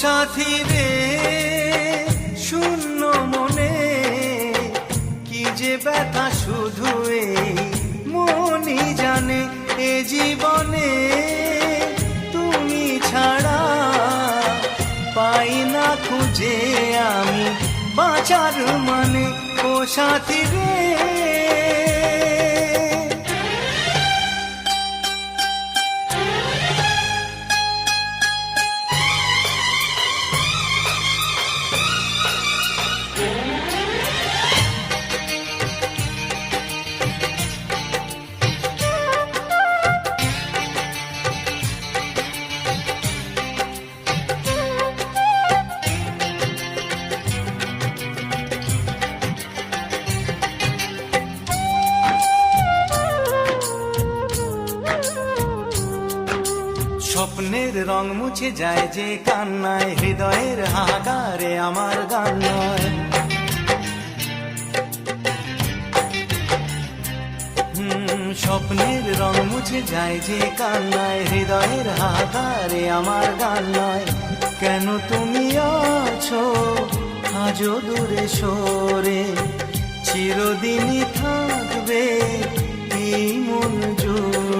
সাথী রে শূন্য মনে কি যে ব্যথা শুধু এই মনই জানে। এ জীবনে তুমি ছাড়া পাই না খুঁজে আমি বাঁচার মানে। ও সাথী রে স্বপ্নের রং মুছে যায় যে কান্নায়, হৃদয়ের হাহাকারে আমার গান নয়। স্বপ্নের রং মুছে যায় যে কান্নায়, হৃদয়ের হাহাকারে আমার গান নয়। কেন তুমি আছো আজও দূরে সরে, চিরদিনই থাকবে এই মন জুড়ে।